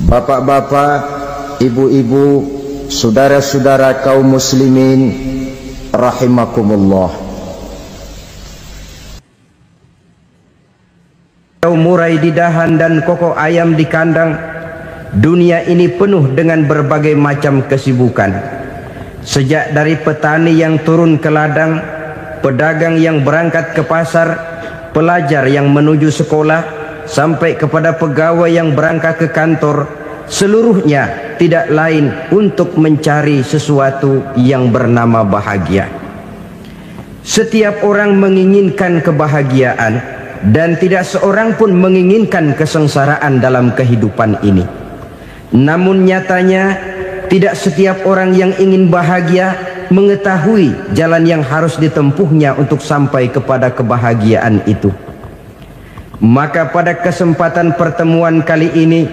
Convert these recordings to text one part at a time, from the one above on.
Bapak-bapak, ibu-ibu, saudara-saudara kaum muslimin rahimakumullah. Murai di dahan dan koko ayam di kandang, dunia ini penuh dengan berbagai macam kesibukan. Sejak dari petani yang turun ke ladang, pedagang yang berangkat ke pasar, pelajar yang menuju sekolah, sampai kepada pegawai yang berangkat ke kantor, seluruhnya tidak lain untuk mencari sesuatu yang bernama bahagia. Setiap orang menginginkan kebahagiaan, dan tidak seorang pun menginginkan kesengsaraan dalam kehidupan ini. Namun nyatanya tidak setiap orang yang ingin bahagia mengetahui jalan yang harus ditempuhnya untuk sampai kepada kebahagiaan itu. Maka pada kesempatan pertemuan kali ini,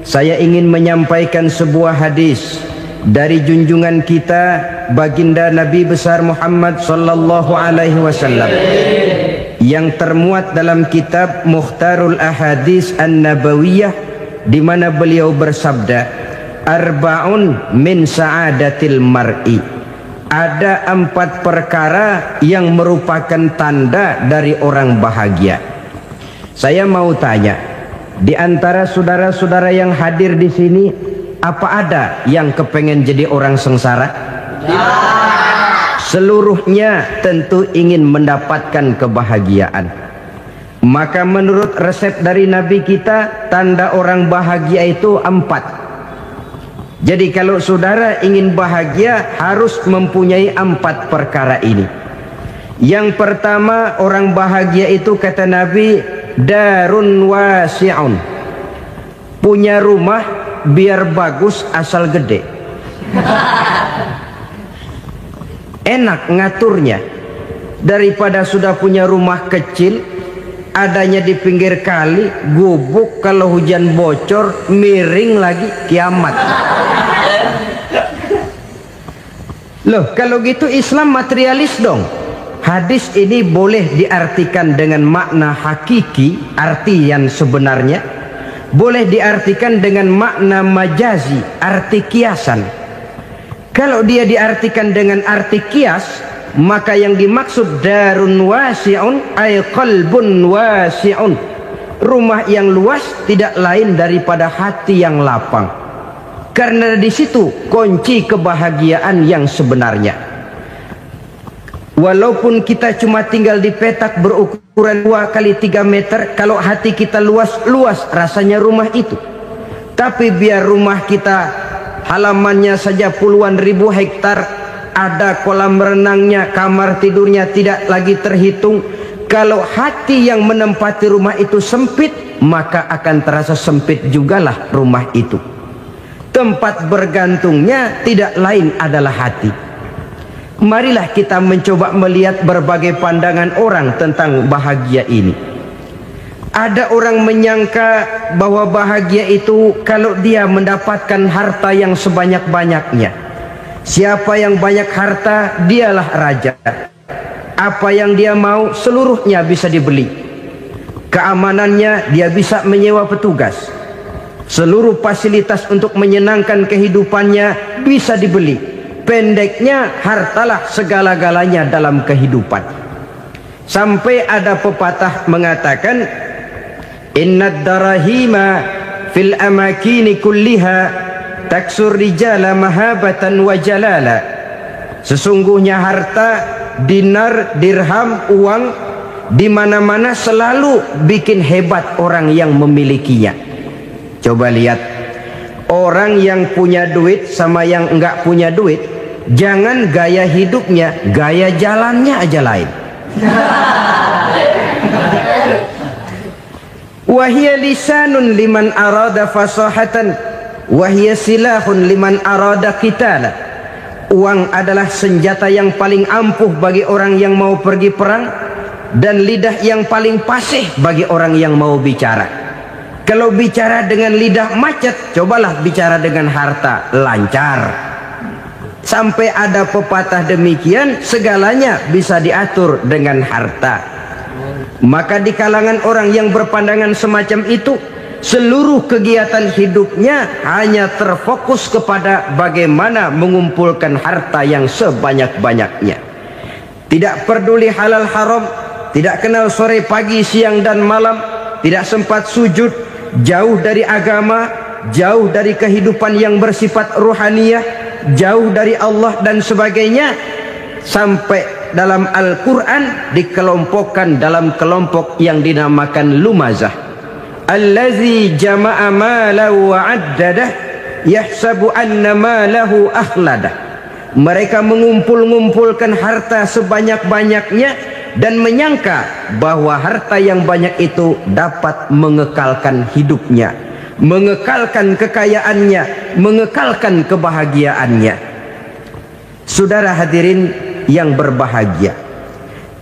saya ingin menyampaikan sebuah hadis dari junjungan kita baginda Nabi besar Muhammad sallallahu alaihi wasallam yang termuat dalam kitab Mukhtarul Ahadits An-Nabawiyah, di mana beliau bersabda, arba'un min sa'adatil mar'i. Ada 4 perkara yang merupakan tanda dari orang bahagia. Saya mau tanya, di antara saudara-saudara yang hadir di sini, apa ada yang kepengen jadi orang sengsara? Seluruhnya tentu ingin mendapatkan kebahagiaan. Maka menurut resep dari Nabi kita, tanda orang bahagia itu 4. Jadi kalau saudara ingin bahagia, harus mempunyai 4 perkara ini. Yang pertama, orang bahagia itu kata Nabi, darun wasi'un. Punya rumah biar bagus asal gede. Enak ngaturnya, daripada sudah punya rumah kecil adanya di pinggir kali, gubuk, kalau hujan bocor, miring lagi, kiamat. Loh, kalau gitu Islam materialis dong. Hadis ini boleh diartikan dengan makna hakiki, arti yang sebenarnya, boleh diartikan dengan makna majazi, arti kiasan. Kalau dia diartikan dengan arti kias, maka yang dimaksud darun wasi'un ay qalbun wasi'un. Rumah yang luas tidak lain daripada hati yang lapang. Karena di situ kunci kebahagiaan yang sebenarnya. Walaupun kita cuma tinggal di petak berukuran 2 kali 3 meter, kalau hati kita luas-luas rasanya rumah itu. Tapi biar rumah kita halamannya saja puluhan ribu hektar, ada kolam renangnya, kamar tidurnya tidak lagi terhitung. Kalau hati yang menempati rumah itu sempit, maka akan terasa sempit jugalah rumah itu. Tempat bergantungnya tidak lain adalah hati. Marilah kita mencoba melihat berbagai pandangan orang tentang bahagia ini. Ada orang menyangka bahwa bahagia itu kalau dia mendapatkan harta yang sebanyak-banyaknya. Siapa yang banyak harta, dialah raja. Apa yang dia mau, seluruhnya bisa dibeli. Keamanannya, dia bisa menyewa petugas. Seluruh fasilitas untuk menyenangkan kehidupannya bisa dibeli. Pendeknya, hartalah segala-galanya dalam kehidupan. Sampai ada pepatah mengatakan, innad darahima fil amakini kulliha taksur rijala mahabatan wa jalala. Sesungguhnya harta, dinar, dirham, uang di mana-mana selalu bikin hebat orang yang memilikinya. Coba lihat, orang yang punya duit sama yang enggak punya duit, jangan gaya hidupnya, gaya jalannya aja lain. Wahia lisanun liman arada fasahatan, wahia silahun liman arada qitala. Uang adalah senjata yang paling ampuh bagi orang yang mau pergi perang, dan lidah yang paling fasih bagi orang yang mau bicara. Kalau bicara dengan lidah macet, cobalah bicara dengan harta, lancar. Sampai ada pepatah demikian, segalanya bisa diatur dengan harta. Maka di kalangan orang yang berpandangan semacam itu, seluruh kegiatan hidupnya hanya terfokus kepada bagaimana mengumpulkan harta yang sebanyak-banyaknya. Tidak peduli halal haram, tidak kenal sore pagi siang dan malam, tidak sempat sujud, jauh dari agama, jauh dari kehidupan yang bersifat ruhaniyah, jauh dari Allah dan sebagainya. Sampai dalam Al-Quran dikelompokkan dalam kelompok yang dinamakan lumazah. Allazi jama'a malahu wa'addadah yahsabu anna malahu akhladah. Mereka mengumpul-ngumpulkan harta sebanyak-banyaknya dan menyangka bahwa harta yang banyak itu dapat mengekalkan hidupnya, mengekalkan kekayaannya, mengekalkan kebahagiaannya. Saudara hadirin yang berbahagia,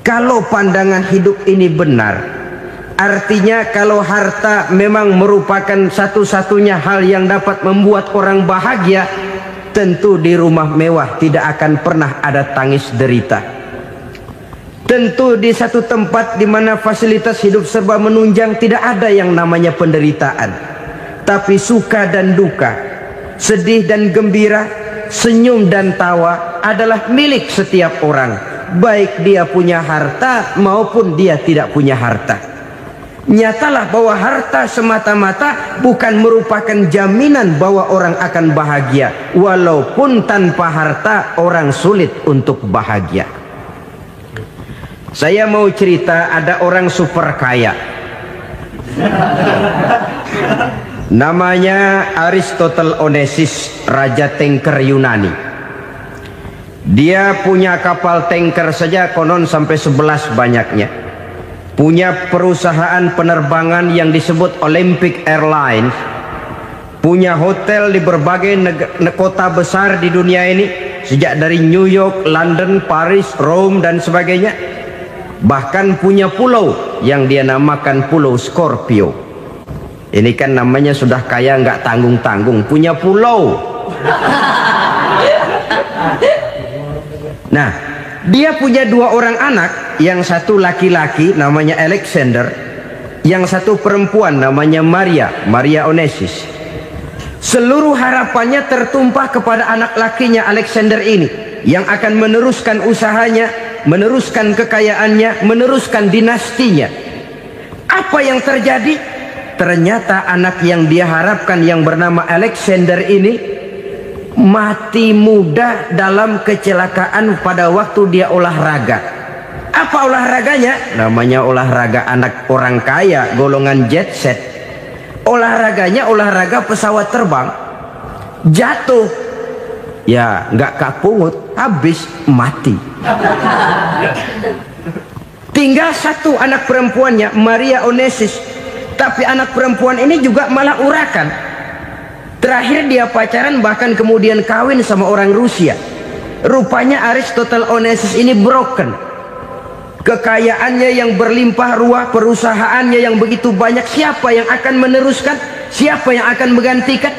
kalau pandangan hidup ini benar, artinya kalau harta memang merupakan satu-satunya hal yang dapat membuat orang bahagia, tentu di rumah mewah tidak akan pernah ada tangis derita. Tentu di satu tempat di mana fasilitas hidup serba menunjang tidak ada yang namanya penderitaan. Tapi suka dan duka, sedih dan gembira, senyum dan tawa adalah milik setiap orang, baik dia punya harta maupun dia tidak punya harta. Nyatalah bahwa harta semata-mata bukan merupakan jaminan bahwa orang akan bahagia, walaupun tanpa harta orang sulit untuk bahagia. Saya mau cerita, ada orang super kaya, namanya Aristotle Onesimus, raja tanker Yunani. Dia punya kapal tanker saja konon sampai 11 banyaknya. Punya perusahaan penerbangan yang disebut Olympic Airlines. Punya hotel di berbagai kota besar di dunia ini, sejak dari New York, London, Paris, Rome dan sebagainya. Bahkan punya pulau yang dia namakan Pulau Scorpio. Ini kan namanya sudah kaya nggak tanggung-tanggung, punya pulau. Nah, dia punya 2 orang anak, yang satu laki-laki namanya Alexander, yang satu perempuan namanya Maria Onesimus. Seluruh harapannya tertumpah kepada anak lakinya Alexander ini, yang akan meneruskan usahanya, meneruskan kekayaannya, meneruskan dinastinya. Apa yang terjadi? Ternyata anak yang dia harapkan yang bernama Alexander ini mati muda dalam kecelakaan pada waktu dia olahraga. Apa olahraganya? Namanya olahraga anak orang kaya, golongan jet set. Olahraganya olahraga pesawat terbang. Jatuh, ya nggak kapungut, habis mati. Tinggal satu anak perempuannya, Maria Onesimus. Tapi anak perempuan ini juga malah urakan. Terakhir dia pacaran, bahkan kemudian kawin sama orang Rusia. Rupanya Aristotle Onesimus ini broken. Kekayaannya yang berlimpah ruah, perusahaannya yang begitu banyak, siapa yang akan meneruskan? Siapa yang akan menggantikan?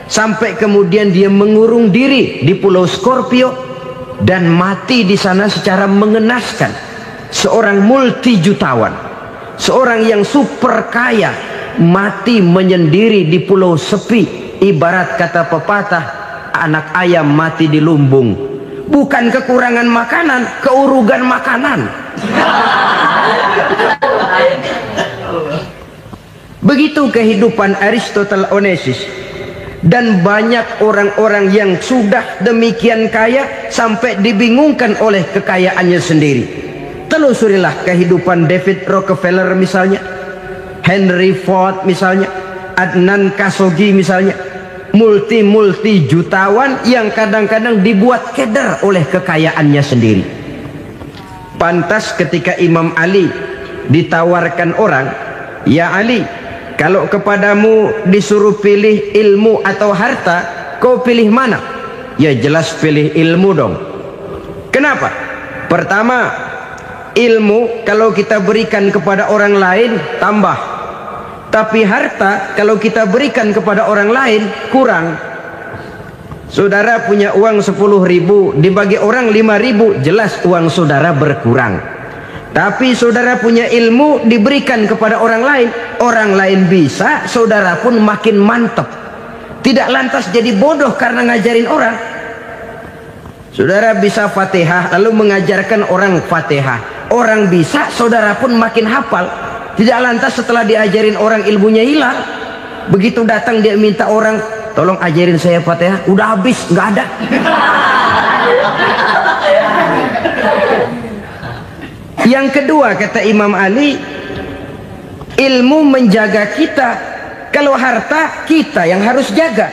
Sampai kemudian dia mengurung diri di Pulau Scorpio dan mati di sana secara mengenaskan. Seorang multi jutawan, seorang yang super kaya, mati menyendiri di pulau sepi. Ibarat kata pepatah, anak ayam mati di lumbung. Bukan kekurangan makanan, keurugan makanan. Begitu kehidupan Aristotle Onesimus. Dan banyak orang-orang yang sudah demikian kaya sampai dibingungkan oleh kekayaannya sendiri. Telusurilah kehidupan David Rockefeller misalnya, Henry Ford misalnya, Adnan Khashoggi misalnya. Multi jutawan yang kadang-kadang dibuat keder oleh kekayaannya sendiri. Pantas ketika Imam Ali ditawarkan orang, "Ya Ali, kalau kepadamu disuruh pilih ilmu atau harta, kau pilih mana?" Ya jelas pilih ilmu dong. Kenapa? Pertama, ilmu kalau kita berikan kepada orang lain tambah. Tapi harta kalau kita berikan kepada orang lain kurang. Saudara punya uang 10.000, dibagi orang 5.000, jelas uang saudara berkurang. Tapi saudara punya ilmu diberikan kepada orang lain bisa, saudara pun makin mantap. Tidak lantas jadi bodoh karena ngajarin orang. Saudara bisa Fatihah lalu mengajarkan orang Fatihah. Orang bisa, saudara pun makin hafal. Tidak lantas setelah diajarin orang ilmunya hilang. Begitu datang dia minta orang, tolong ajarin saya Fatihah, udah habis, nggak ada. Yang kedua kata Imam Ali, ilmu menjaga kita. Kalau harta, kita yang harus jaga.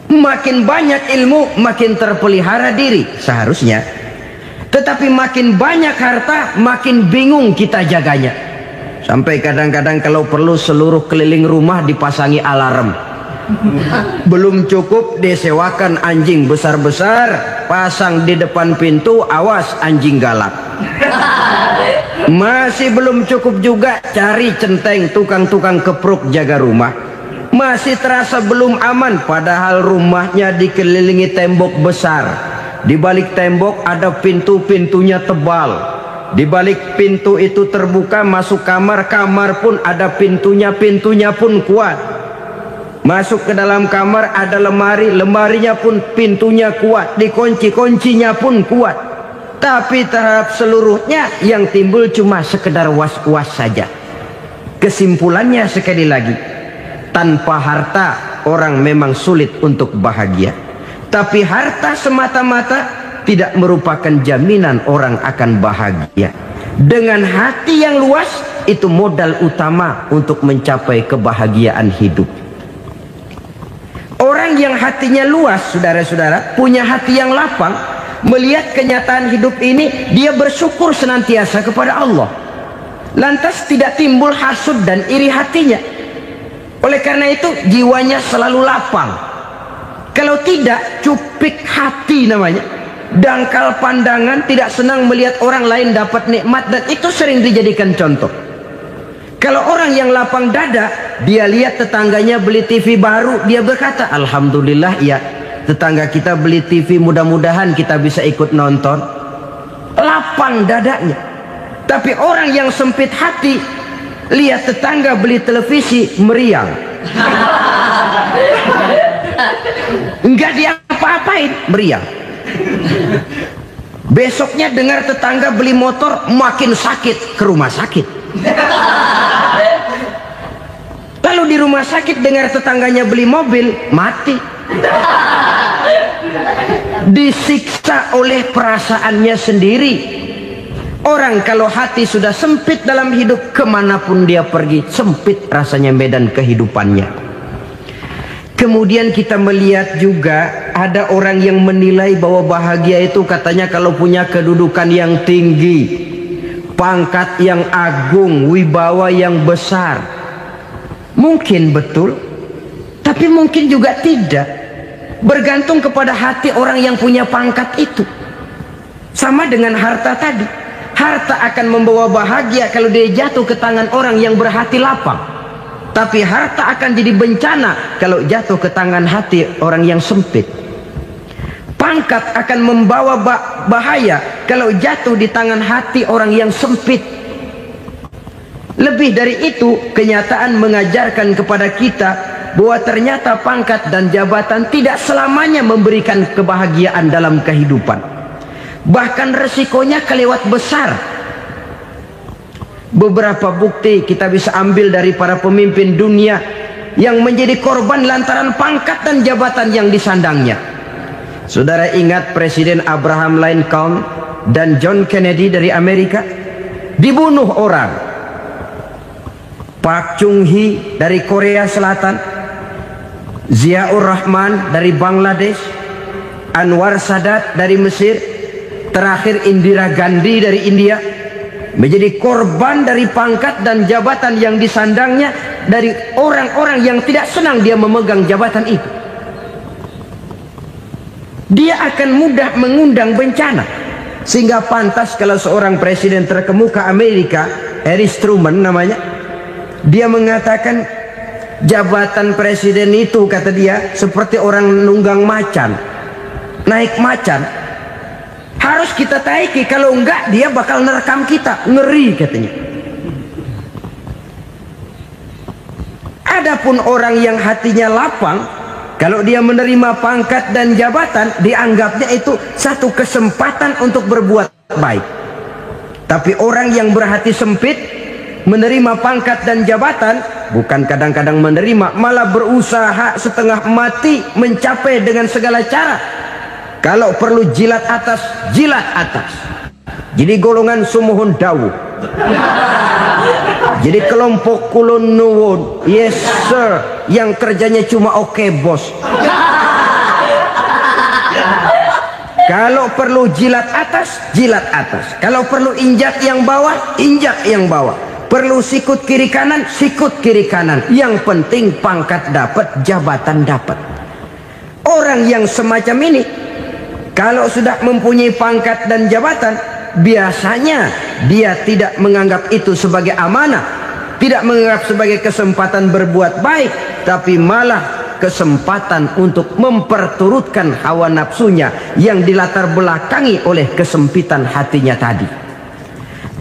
Makin banyak ilmu, makin terpelihara diri seharusnya. Tetapi makin banyak harta, makin bingung kita jaganya. Sampai kadang-kadang kalau perlu seluruh keliling rumah dipasangi alarm. Belum cukup disewakan anjing besar-besar, pasang di depan pintu, awas anjing galak. Masih belum cukup juga, cari centeng tukang-tukang kepruk jaga rumah. Masih terasa belum aman, padahal rumahnya dikelilingi tembok besar. Di balik tembok ada pintu-pintunya tebal. Di balik pintu itu terbuka masuk kamar, kamar pun ada pintunya, pintunya pun kuat. Masuk ke dalam kamar ada lemari, lemarinya pun pintunya kuat, dikunci, kuncinya pun kuat. Tapi terhadap seluruhnya yang timbul cuma sekedar was-was saja. Kesimpulannya sekali lagi, tanpa harta orang memang sulit untuk bahagia. Tapi harta semata-mata tidak merupakan jaminan orang akan bahagia. Dengan hati yang luas, itu modal utama untuk mencapai kebahagiaan hidup. Orang yang hatinya luas, saudara-saudara, punya hati yang lapang, melihat kenyataan hidup ini, dia bersyukur senantiasa kepada Allah. Lantas tidak timbul hasud dan iri hatinya. Oleh karena itu jiwanya selalu lapang. Kalau tidak, cupik hati namanya, dangkal pandangan, tidak senang melihat orang lain dapat nikmat, dan itu sering dijadikan contoh. Kalau orang yang lapang dada, dia lihat tetangganya beli TV baru, dia berkata, alhamdulillah ya, tetangga kita beli TV, mudah-mudahan kita bisa ikut nonton. Lapang dadanya. Tapi orang yang sempit hati, lihat tetangga beli televisi, meriang. Enggak dia apa-apain, meriang. Besoknya dengar tetangga beli motor, makin sakit, ke rumah sakit. Lalu di rumah sakit dengar tetangganya beli mobil, mati. Disiksa oleh perasaannya sendiri. Orang kalau hati sudah sempit dalam hidup, kemanapun dia pergi, sempit rasanya medan kehidupannya. Kemudian kita melihat juga ada orang yang menilai bahwa bahagia itu katanya kalau punya kedudukan yang tinggi, pangkat yang agung, wibawa yang besar. Mungkin betul, tapi mungkin juga tidak. Bergantung kepada hati orang yang punya pangkat itu. Sama dengan harta tadi. Harta akan membawa bahagia kalau dia jatuh ke tangan orang yang berhati lapang. Tapi harta akan jadi bencana kalau jatuh ke tangan hati orang yang sempit. Pangkat akan membawa bahaya kalau jatuh di tangan hati orang yang sempit. Lebih dari itu, kenyataan mengajarkan kepada kita bahwa ternyata pangkat dan jabatan tidak selamanya memberikan kebahagiaan dalam kehidupan. Bahkan resikonya kelewat besar. Beberapa bukti kita bisa ambil dari para pemimpin dunia yang menjadi korban lantaran pangkat dan jabatan yang disandangnya. Saudara ingat Presiden Abraham Lincoln dan John Kennedy dari Amerika? Dibunuh orang. Park Chung-hee dari Korea Selatan, Ziaur Rahman dari Bangladesh, Anwar Sadat dari Mesir, terakhir Indira Gandhi dari India, menjadi korban dari pangkat dan jabatan yang disandangnya dari orang-orang yang tidak senang dia memegang jabatan itu. Dia akan mudah mengundang bencana. Sehingga pantas kalau seorang presiden terkemuka Amerika, Harry Truman namanya, dia mengatakan jabatan presiden itu, kata dia, seperti orang nunggang macan, naik macan. Harus kita taiki, kalau enggak dia bakal nerekam kita. Ngeri katanya. Adapun orang yang hatinya lapang, kalau dia menerima pangkat dan jabatan, dianggapnya itu satu kesempatan untuk berbuat baik. Tapi orang yang berhati sempit, menerima pangkat dan jabatan, bukan kadang-kadang menerima, malah berusaha setengah mati mencapai dengan segala cara. Kalau perlu jilat atas, jilat atas. Jadi golongan sumuhun dawu. Jadi kelompok kulon nuwun, yes sir, yang kerjanya cuma oke bos. Kalau perlu jilat atas, jilat atas. Kalau perlu injak yang bawah, injak yang bawah. Perlu sikut kiri kanan, sikut kiri kanan. Yang penting pangkat dapat, jabatan dapat. Orang yang semacam ini, kalau sudah mempunyai pangkat dan jabatan, biasanya dia tidak menganggap itu sebagai amanah, tidak menganggap sebagai kesempatan berbuat baik, tapi malah kesempatan untuk memperturutkan hawa nafsunya yang dilatar belakangi oleh kesempitan hatinya tadi.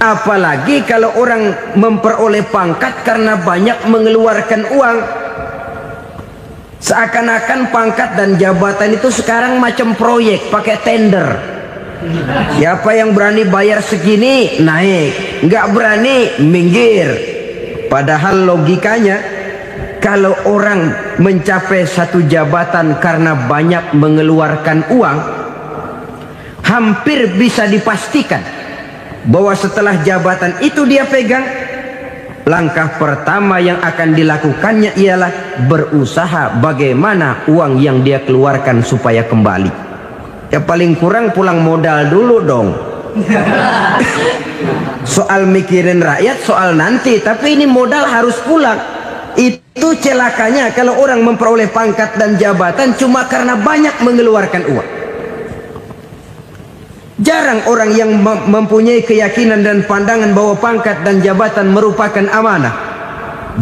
Apalagi kalau orang memperoleh pangkat karena banyak mengeluarkan uang, seakan-akan pangkat dan jabatan itu sekarang macam proyek pakai tender. Siapa yang berani bayar segini naik, nggak berani minggir. Padahal logikanya, kalau orang mencapai satu jabatan karena banyak mengeluarkan uang, hampir bisa dipastikan bahwa setelah jabatan itu dia pegang, langkah pertama yang akan dilakukannya ialah berusaha bagaimana uang yang dia keluarkan supaya kembali. Ya paling kurang pulang modal dulu dong. Soal mikirin rakyat soal nanti, tapi ini modal harus pulang. Itu celakanya kalau orang memperoleh pangkat dan jabatan cuma karena banyak mengeluarkan uang. Jarang orang yang mempunyai keyakinan dan pandangan bahwa pangkat dan jabatan merupakan amanah.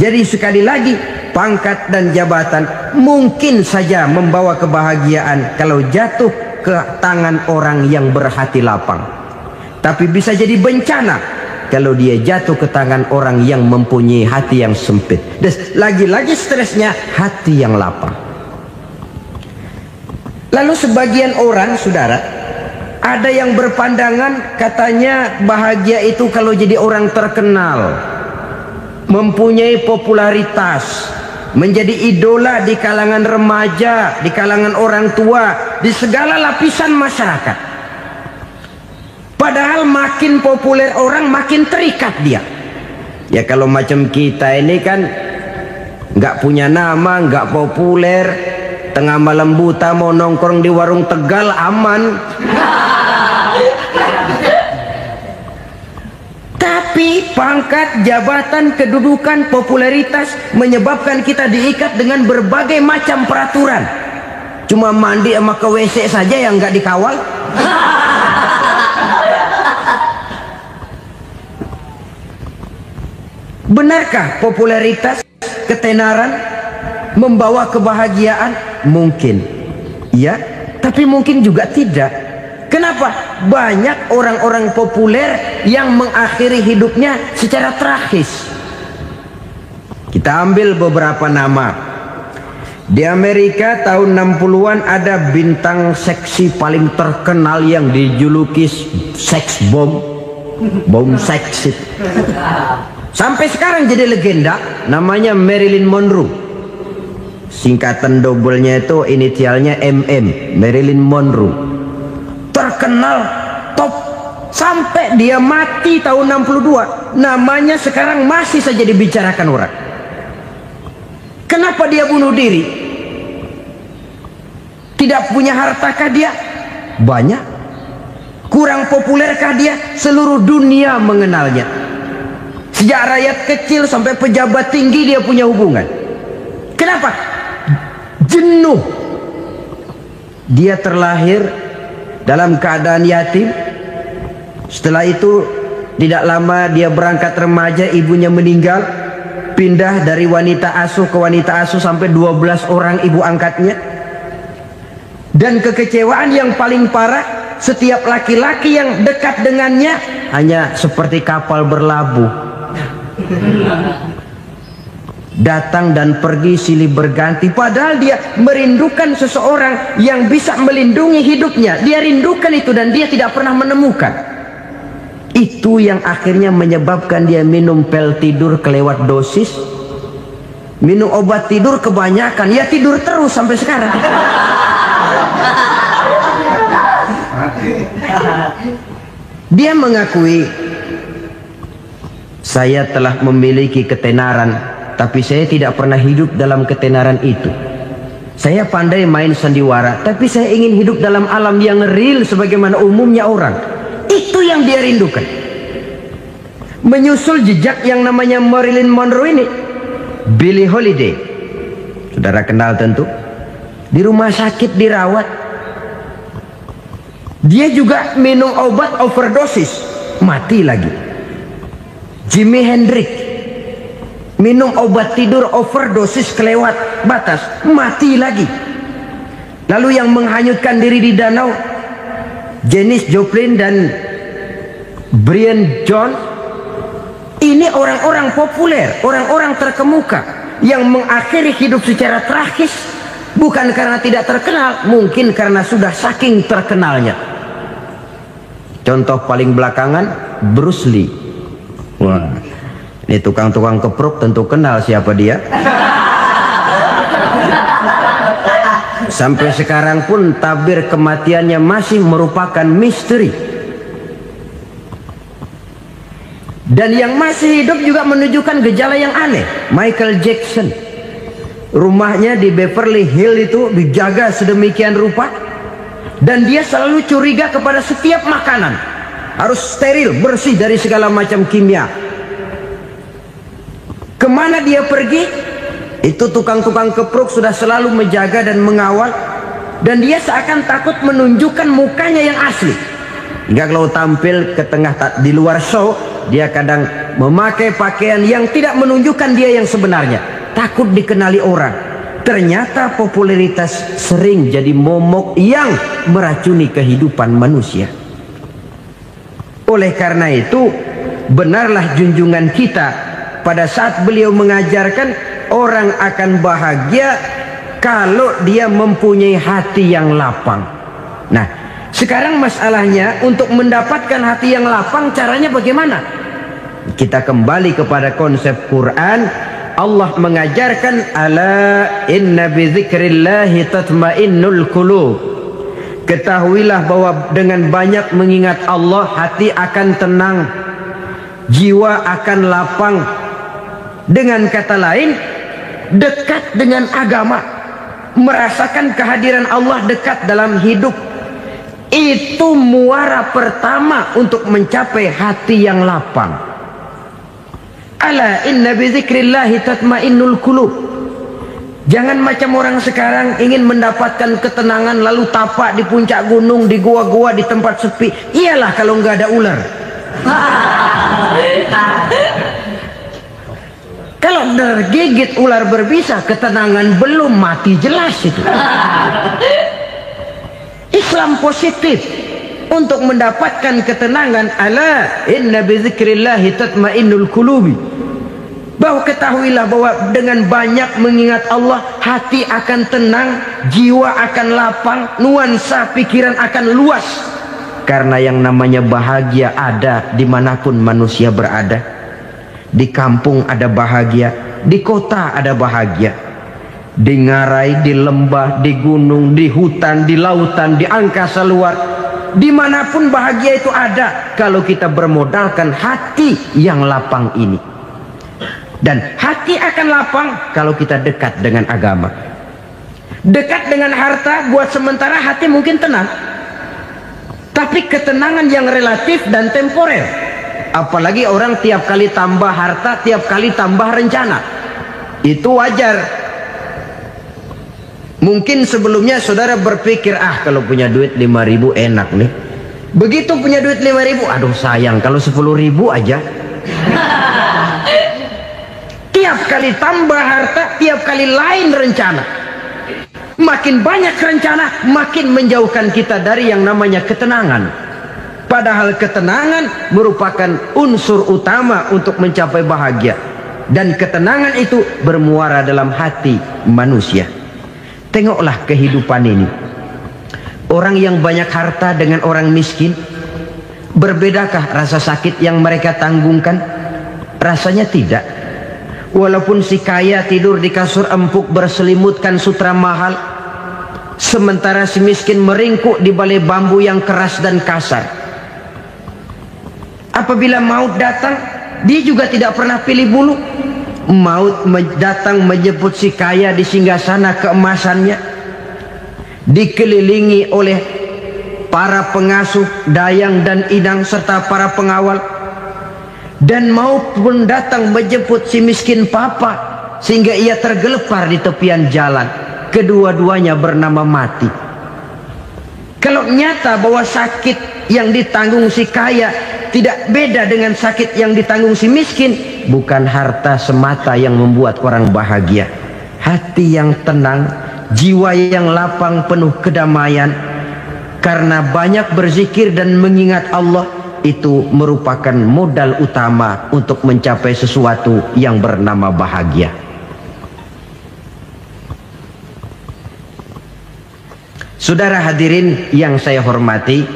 Jadi sekali lagi, pangkat dan jabatan mungkin saja membawa kebahagiaan kalau jatuh ke tangan orang yang berhati lapang, tapi bisa jadi bencana kalau dia jatuh ke tangan orang yang mempunyai hati yang sempit. Dan lagi-lagi stresnya hati yang lapang. Lalu sebagian orang, saudara, ada yang berpandangan katanya bahagia itu kalau jadi orang terkenal, mempunyai popularitas, menjadi idola di kalangan remaja, di kalangan orang tua, di segala lapisan masyarakat. Padahal makin populer orang, makin terikat dia. Ya kalau macam kita ini kan nggak punya nama, nggak populer, tengah malam buta mau nongkrong di warung Tegal aman. Tapi pangkat, jabatan, kedudukan, popularitas menyebabkan kita diikat dengan berbagai macam peraturan. Cuma mandi sama ke WC saja yang nggak dikawal. Benarkah popularitas, ketenaran membawa kebahagiaan? Mungkin. Ya, tapi mungkin juga tidak. Kenapa? Banyak orang-orang populer yang mengakhiri hidupnya secara tragis. Kita ambil beberapa nama. Di Amerika tahun 60-an ada bintang seksi paling terkenal yang dijuluki seks bom. Bom seks. Sampai sekarang jadi legenda, namanya Marilyn Monroe. Singkatan doublenya itu inisialnya MM, Marilyn Monroe. Terkenal top sampai dia mati tahun 62, namanya sekarang masih saja dibicarakan orang. Kenapa dia bunuh diri? Tidak punya hartakah dia? Banyak. Kurang populerkah dia? Seluruh dunia mengenalnya. Sejak rakyat kecil sampai pejabat tinggi dia punya hubungan. Kenapa? Jenuh. Dia terlahir dalam keadaan yatim. Setelah itu tidak lama dia berangkat remaja, ibunya meninggal, pindah dari wanita asuh ke wanita asuh sampai 12 orang ibu angkatnya. Dan kekecewaan yang paling parah, setiap laki-laki yang dekat dengannya hanya seperti kapal berlabuh, datang dan pergi silih berganti, padahal dia merindukan seseorang yang bisa melindungi hidupnya. Dia rindukan itu dan dia tidak pernah menemukan. Itu yang akhirnya menyebabkan dia minum pil tidur kelewat dosis, minum obat tidur kebanyakan, ya tidur terus sampai sekarang. Dia mengakui, saya telah memiliki ketenaran, tapi saya tidak pernah hidup dalam ketenaran itu. Saya pandai main sandiwara, tapi saya ingin hidup dalam alam yang real sebagaimana umumnya orang. Itu yang dia rindukan. Menyusul jejak yang namanya Marilyn Monroe ini, Billie Holiday, saudara kenal tentu, di rumah sakit dirawat. Dia juga minum obat overdosis, mati lagi. Jimi Hendrix minum obat tidur overdosis kelewat batas, mati lagi. Lalu yang menghanyutkan diri di danau, Janis Joplin dan Brian Jones. Ini orang-orang populer, orang-orang terkemuka yang mengakhiri hidup secara tragis, bukan karena tidak terkenal, mungkin karena sudah saking terkenalnya. Contoh paling belakangan, Bruce Lee. Wah, ini tukang-tukang kepruk tentu kenal siapa dia. Sampai sekarang pun tabir kematiannya masih merupakan misteri. Dan yang masih hidup juga menunjukkan gejala yang aneh. Michael Jackson, rumahnya di Beverly Hills itu dijaga sedemikian rupa, dan dia selalu curiga kepada setiap makanan harus steril, bersih dari segala macam kimia. Kemana dia pergi, itu tukang-tukang kepruk sudah selalu menjaga dan mengawal, dan dia seakan takut menunjukkan mukanya yang asli. Hingga kalau tampil ke tengah di luar show, dia kadang memakai pakaian yang tidak menunjukkan dia yang sebenarnya, takut dikenali orang. Ternyata popularitas sering jadi momok yang meracuni kehidupan manusia. Oleh karena itu, benarlah junjungan kita pada saat beliau mengajarkan orang akan bahagia kalau dia mempunyai hati yang lapang. Nah, sekarang masalahnya untuk mendapatkan hati yang lapang, caranya bagaimana? Kita kembali kepada konsep Quran. Allah mengajarkan, ala inna bi dzikrillahi tatmainnul qulub. Ketahuilah bahwa dengan banyak mengingat Allah, hati akan tenang, jiwa akan lapang. Dengan kata lain, dekat dengan agama, merasakan kehadiran Allah dekat dalam hidup, itu muara pertama untuk mencapai hati yang lapang. Ala inna bi dzikrillahi tatmainnul qulub. Jangan macam orang sekarang ingin mendapatkan ketenangan lalu tapak di puncak gunung, di gua-gua, di tempat sepi. Iyalah kalau nggak ada ular. Kalau tergigit ular berbisa, ketenangan belum, mati jelas itu. Islam positif untuk mendapatkan ketenangan. Ala inna bi dzikrillahi tatmainnul qulubi. Bahwa ketahuilah bahwa dengan banyak mengingat Allah, hati akan tenang, jiwa akan lapang, nuansa pikiran akan luas. Karena yang namanya bahagia ada dimanapun manusia berada. Di kampung ada bahagia, di kota ada bahagia, di ngarai, di lembah, di gunung, di hutan, di lautan, di angkasa luar, dimanapun bahagia itu ada kalau kita bermodalkan hati yang lapang ini. Dan hati akan lapang kalau kita dekat dengan agama. Dekat dengan harta buat sementara hati mungkin tenang, tapi ketenangan yang relatif dan temporer. Apalagi orang tiap kali tambah harta, tiap kali tambah rencana, itu wajar. Mungkin sebelumnya saudara berpikir, ah kalau punya duit 5.000 enak nih. Begitu punya duit 5.000, aduh sayang kalau 10.000 aja. Tiap kali tambah harta, tiap kali lain rencana. Makin banyak rencana, makin menjauhkan kita dari yang namanya ketenangan. Padahal ketenangan merupakan unsur utama untuk mencapai bahagia. Dan ketenangan itu bermuara dalam hati manusia. Tengoklah kehidupan ini. Orang yang banyak harta dengan orang miskin, berbedakah rasa sakit yang mereka tanggungkan? Rasanya tidak. Walaupun si kaya tidur di kasur empuk berselimutkan sutra mahal, sementara si miskin meringkuk di balai bambu yang keras dan kasar. Apabila maut datang, dia juga tidak pernah pilih bulu. Maut datang menjemput si kaya di singgasana keemasannya, dikelilingi oleh para pengasuh, dayang dan inang serta para pengawal. Dan maut pun datang menjemput si miskin papa, sehingga ia tergelepar di tepian jalan. Kedua-duanya bernama mati. Kalau nyata bahwa sakit yang ditanggung si kaya tidak beda dengan sakit yang ditanggung si miskin, bukan harta semata yang membuat orang bahagia. Hati yang tenang, jiwa yang lapang penuh kedamaian karena banyak berzikir dan mengingat Allah, itu merupakan modal utama untuk mencapai sesuatu yang bernama bahagia. Saudara hadirin yang saya hormati,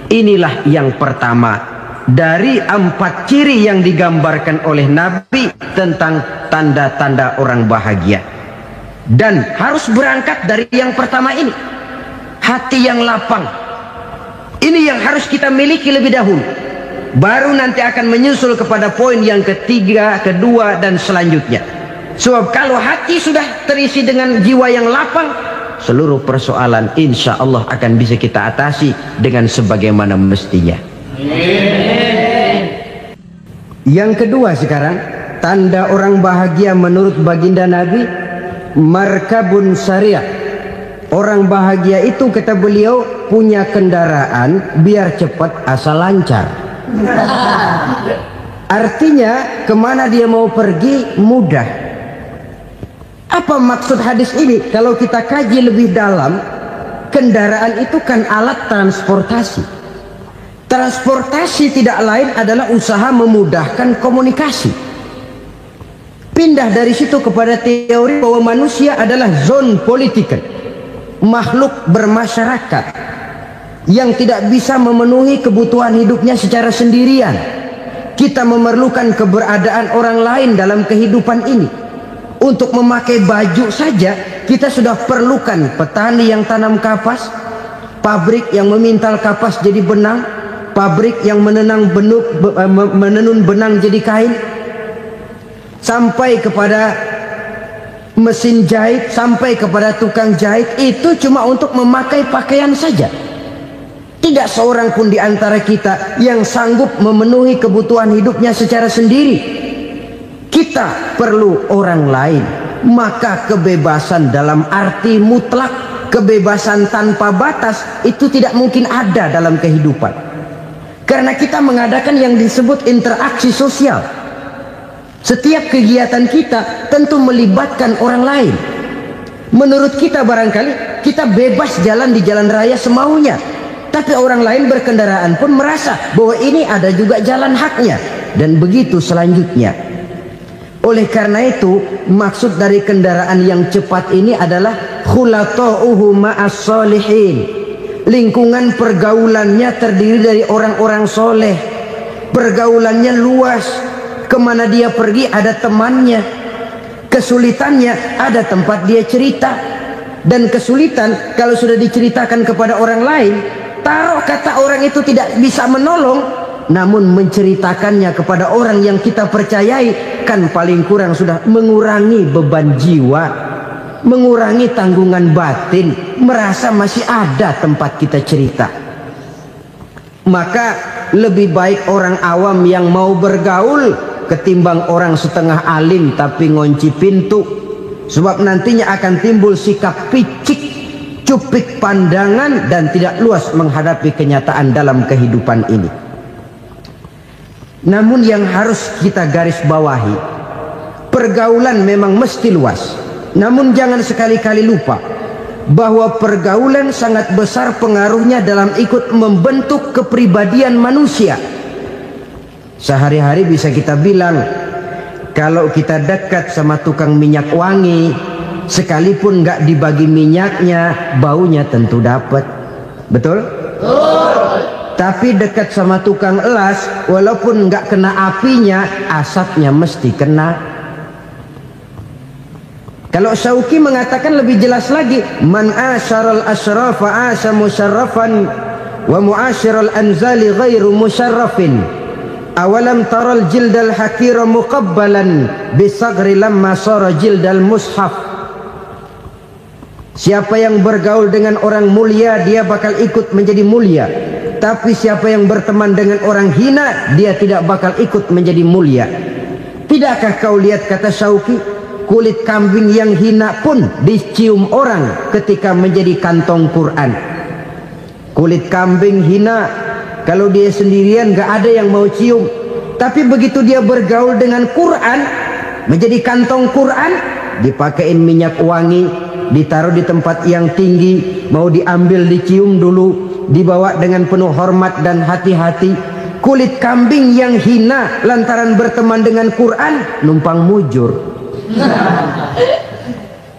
inilah yang pertama dari 4 ciri yang digambarkan oleh Nabi tentang tanda-tanda orang bahagia. Dan harus berangkat dari yang pertama ini, hati yang lapang. Ini yang harus kita miliki lebih dahulu, baru nanti akan menyusul kepada poin yang ketiga, kedua dan selanjutnya. Sebab kalau hati sudah terisi dengan jiwa yang lapang, seluruh persoalan insya Allah akan bisa kita atasi dengan sebagaimana mestinya. Yang kedua sekarang, tanda orang bahagia menurut baginda Nabi, markabun syariah. Orang bahagia itu, kata beliau, punya kendaraan biar cepat asal lancar. Artinya kemana dia mau pergi mudah. Apa maksud hadis ini? Kalau kita kaji lebih dalam, kendaraan itu kan alat transportasi. Transportasi tidak lain adalah usaha memudahkan komunikasi. Pindah dari situ kepada teori bahwa manusia adalah zon political, makhluk bermasyarakat yang tidak bisa memenuhi kebutuhan hidupnya secara sendirian. Kita memerlukan keberadaan orang lain dalam kehidupan ini. Untuk memakai baju saja kita sudah perlukan petani yang tanam kapas, pabrik yang memintal kapas jadi benang, pabrik yang menenun benang jadi kain, sampai kepada mesin jahit, sampai kepada tukang jahit. Itu cuma untuk memakai pakaian saja. Tidak seorang pun di antara kita yang sanggup memenuhi kebutuhan hidupnya secara sendiri. Kita perlu orang lain. Maka kebebasan dalam arti mutlak, kebebasan tanpa batas, itu tidak mungkin ada dalam kehidupan. Karena kita mengadakan yang disebut interaksi sosial. Setiap kegiatan kita tentu melibatkan orang lain. Menurut kita barangkali kita bebas jalan di jalan raya semaunya, tapi orang lain berkendaraan pun merasa bahwa ini ada juga jalan haknya, dan begitu selanjutnya. Oleh karena itu, maksud dari kendaraan yang cepat ini adalah khulata'uhu ma'as solihin. Lingkungan pergaulannya terdiri dari orang-orang soleh. Pergaulannya luas. Kemana dia pergi ada temannya. Kesulitannya ada tempat dia cerita. Dan kesulitan kalau sudah diceritakan kepada orang lain, taruh kata orang itu tidak bisa menolong, namun menceritakannya kepada orang yang kita percayai, kan paling kurang sudah mengurangi beban jiwa, mengurangi tanggungan batin, merasa masih ada tempat kita cerita. Maka lebih baik orang awam yang mau bergaul ketimbang orang setengah alim tapi ngunci pintu. Sebab nantinya akan timbul sikap picik, cupik pandangan, dan tidak luas menghadapi kenyataan dalam kehidupan ini. Namun yang harus kita garis bawahi, pergaulan memang mesti luas. Namun jangan sekali-kali lupa bahwa pergaulan sangat besar pengaruhnya dalam ikut membentuk kepribadian manusia. Sehari-hari bisa kita bilang, kalau kita dekat sama tukang minyak wangi, sekalipun nggak dibagi minyaknya, baunya tentu dapat. Betul? Tapi dekat sama tukang elas, walaupun nggak kena apinya, asapnya mesti kena. Kalau Syauqi mengatakan lebih jelas lagi, man asyaral asyrafa asya musyarrafan wa muasyiral anzali ghairu musyarrafin. Awalam taral jildal hakira muqabbalan bisagri lamma sara jildal mushaf. Siapa yang bergaul dengan orang mulia, dia bakal ikut menjadi mulia. Tapi siapa yang berteman dengan orang hina, dia tidak bakal ikut menjadi mulia. Tidakkah kau lihat, kata Syauqi, kulit kambing yang hina pun dicium orang ketika menjadi kantong Quran. Kulit kambing hina, kalau dia sendirian gak ada yang mau cium. Tapi begitu dia bergaul dengan Quran, menjadi kantong Quran, dipakein minyak wangi, ditaruh di tempat yang tinggi, mau diambil dicium dulu, dibawa dengan penuh hormat dan hati-hati. Kulit kambing yang hina lantaran berteman dengan Quran, numpang mujur.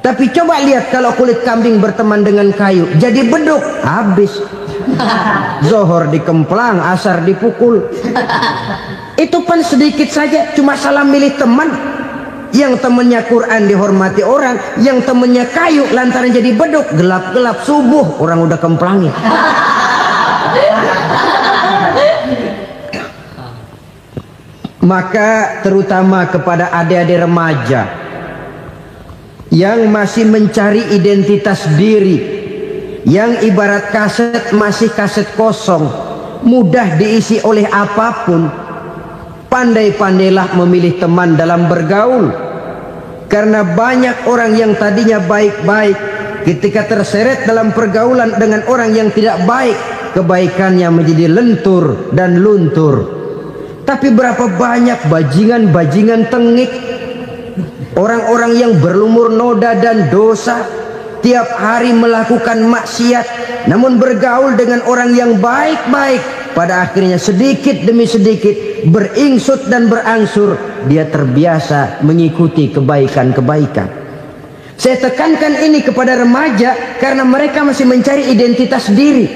Tapi coba lihat kalau kulit kambing berteman dengan kayu, jadi beduk, habis. Zohor dikemplang, asar dipukul. Itu pun sedikit saja, cuma salah milih teman. Yang temannya Quran dihormati orang, yang temannya kayu lantaran jadi beduk, gelap-gelap subuh orang udah kemplangin. Maka terutama kepada adik-adik remaja yang masih mencari identitas diri, yang ibarat kaset masih kaset kosong, mudah diisi oleh apapun, pandai-pandailah memilih teman dalam bergaul. Karena banyak orang yang tadinya baik-baik, ketika terseret dalam pergaulan dengan orang yang tidak baik, kebaikannya menjadi lentur dan luntur. Tapi berapa banyak bajingan-bajingan tengik, orang-orang yang berlumur noda dan dosa, tiap hari melakukan maksiat, namun bergaul dengan orang yang baik-baik, pada akhirnya sedikit demi sedikit beringsut dan berangsur dia terbiasa mengikuti kebaikan-kebaikan. Saya tekankan ini kepada remaja karena mereka masih mencari identitas diri.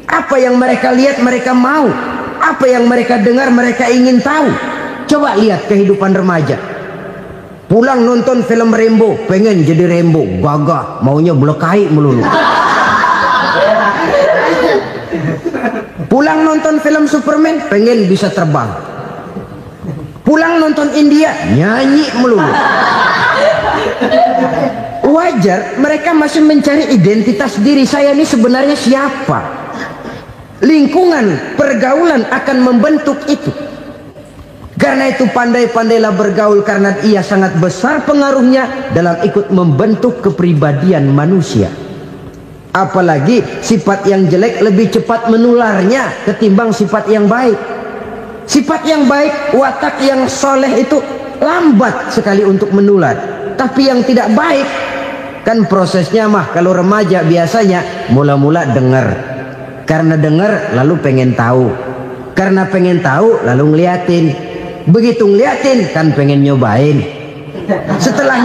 Apa yang mereka lihat mereka mau, apa yang mereka dengar mereka ingin tahu. Coba lihat kehidupan remaja. Pulang nonton film Rambo, pengen jadi Rambo, gagah, maunya belekai melulu. Pulang nonton film Superman, pengen bisa terbang. Pulang nonton India, nyanyi melulu. Wajar, mereka masih mencari identitas diri. Saya ini sebenarnya siapa? Lingkungan, pergaulan akan membentuk itu. Karena itu pandai-pandailah bergaul, karena ia sangat besar pengaruhnya dalam ikut membentuk kepribadian manusia. Apalagi sifat yang jelek lebih cepat menularnya ketimbang sifat yang baik. Sifat yang baik, watak yang soleh itu lambat sekali untuk menular. Tapi yang tidak baik, kan prosesnya mah kalau remaja biasanya mula-mula dengar. Karena dengar lalu pengen tahu. Karena pengen tahu lalu ngeliatin. Begitu ngeliatin kan pengen nyobain. Setelah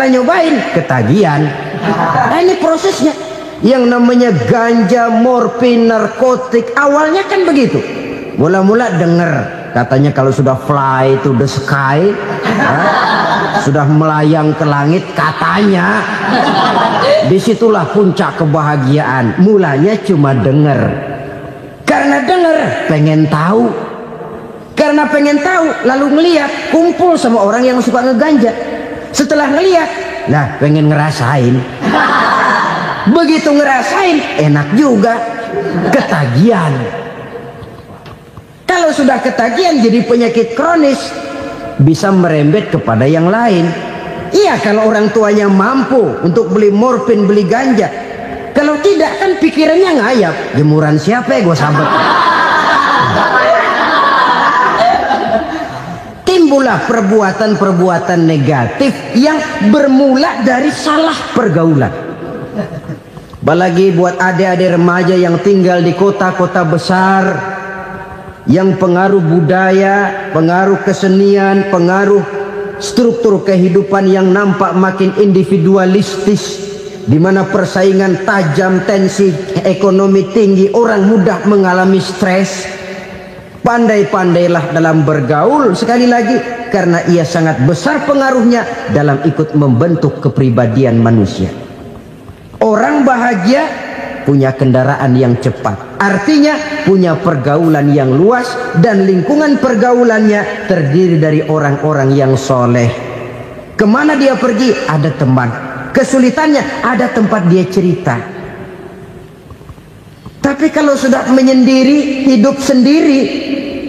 nyobain ketagihan. Nah, ini prosesnya. Yang namanya ganja, morfin, narkotik, awalnya kan begitu. Mula-mula dengar, katanya kalau sudah fly to the sky, sudah melayang ke langit, katanya disitulah puncak kebahagiaan. Mulanya cuma dengar. Karena dengar pengen tahu. Karena pengen tahu lalu ngeliat, kumpul sama orang yang suka ngeganja. Setelah ngeliat, nah pengen ngerasain. Begitu ngerasain enak juga, ketagihan. Kalau sudah ketagihan jadi penyakit kronis, bisa merembet kepada yang lain. Iya, kalau orang tuanya mampu untuk beli morfin, beli ganja. Kalau tidak kan pikirannya ngayap, jemuran siapa ya gue sabet. Timbullah perbuatan-perbuatan negatif yang bermula dari salah pergaulan. Apalagi buat adik-adik remaja yang tinggal di kota-kota besar, yang pengaruh budaya, pengaruh kesenian, pengaruh struktur kehidupan yang nampak makin individualistis, di mana persaingan tajam, tensi ekonomi tinggi, orang mudah mengalami stres. Pandai-pandailah dalam bergaul, sekali lagi, karena ia sangat besar pengaruhnya dalam ikut membentuk kepribadian manusia. Orang bahagia punya kendaraan yang cepat, artinya punya pergaulan yang luas, dan lingkungan pergaulannya terdiri dari orang-orang yang soleh. Kemana dia pergi ada teman, kesulitannya ada tempat dia cerita. Tapi kalau sudah menyendiri, hidup sendiri,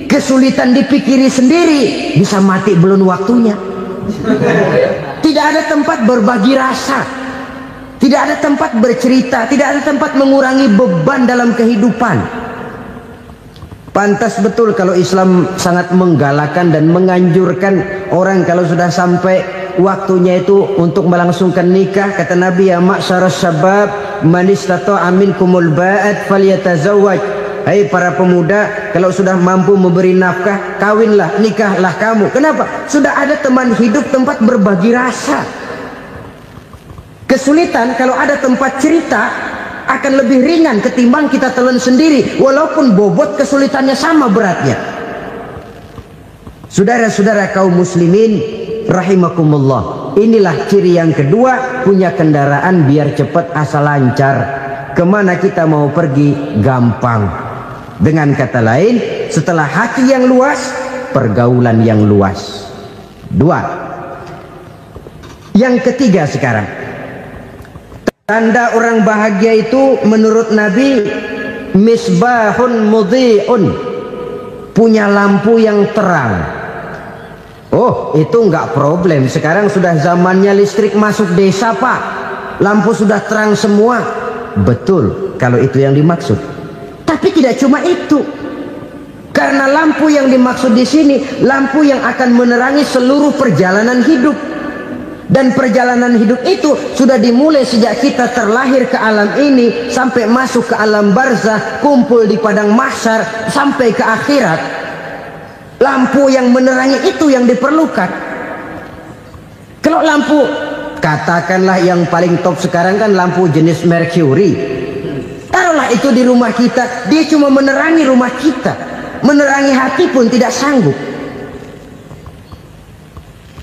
kesulitan dipikiri sendiri, bisa mati belum waktunya. Tidak ada tempat berbagi rasa, tidak ada tempat bercerita, tidak ada tempat mengurangi beban dalam kehidupan. Pantas betul kalau Islam sangat menggalakkan dan menganjurkan orang kalau sudah sampai waktunya itu untuk melangsungkan nikah. Kata Nabi, ya ma'syaras syabab man istata'a minkumul ba'at falyatazawwaj. Hai para pemuda, kalau sudah mampu memberi nafkah, kawinlah, nikahlah kamu. Kenapa? Sudah ada teman hidup, tempat berbagi rasa. Kesulitan kalau ada tempat cerita akan lebih ringan ketimbang kita telan sendiri, walaupun bobot kesulitannya sama beratnya. Saudara-saudara kaum muslimin rahimakumullah, inilah ciri yang kedua, punya kendaraan biar cepat asal lancar. Kemana kita mau pergi gampang. Dengan kata lain, setelah hati yang luas, pergaulan yang luas. Dua. Yang ketiga sekarang, tanda orang bahagia itu menurut Nabi, misbahun mudhi'un, punya lampu yang terang. Oh, itu enggak problem. Sekarang sudah zamannya listrik masuk desa, Pak. Lampu sudah terang semua. Betul, kalau itu yang dimaksud. Tapi tidak cuma itu. Karena lampu yang dimaksud di sini, lampu yang akan menerangi seluruh perjalanan hidup. Dan perjalanan hidup itu sudah dimulai sejak kita terlahir ke alam ini, sampai masuk ke alam barzakh, kumpul di padang mahsyar, sampai ke akhirat. Lampu yang menerangi itu yang diperlukan. Kalau lampu, katakanlah yang paling top sekarang kan lampu jenis Mercury. Taruhlah itu di rumah kita, dia cuma menerangi rumah kita, menerangi hati pun tidak sanggup.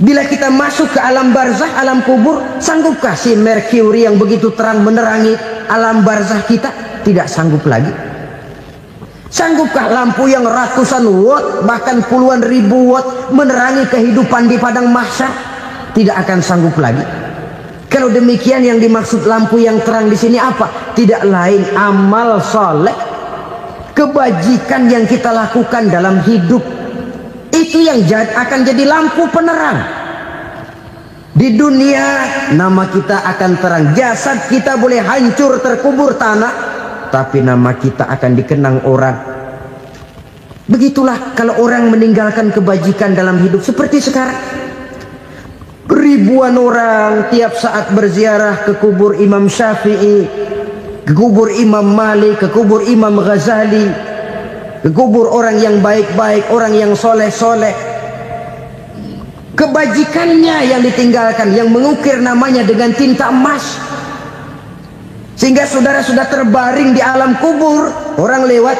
Bila kita masuk ke alam barzakh, alam kubur, sanggupkah si Mercury yang begitu terang menerangi alam barzakh kita? Tidak sanggup lagi. Sanggupkah lampu yang ratusan watt, bahkan puluhan ribu watt menerangi kehidupan di padang mahsyar? Tidak akan sanggup lagi. Kalau demikian, yang dimaksud lampu yang terang di sini apa? Tidak lain amal soleh, kebajikan yang kita lakukan dalam hidup. Itu yang akan jadi lampu penerang. Di dunia nama kita akan terang, jasad kita boleh hancur terkubur tanah, tapi nama kita akan dikenang orang. Begitulah kalau orang meninggalkan kebajikan dalam hidup seperti sekarang. Ribuan orang tiap saat berziarah ke kubur Imam Syafi'i, ke kubur Imam Malik, ke kubur Imam Ghazali, ke kubur orang yang baik-baik, orang yang soleh-soleh. Kebajikannya yang ditinggalkan, yang mengukir namanya dengan tinta emas. Sehingga saudara sudah terbaring di alam kubur, orang lewat,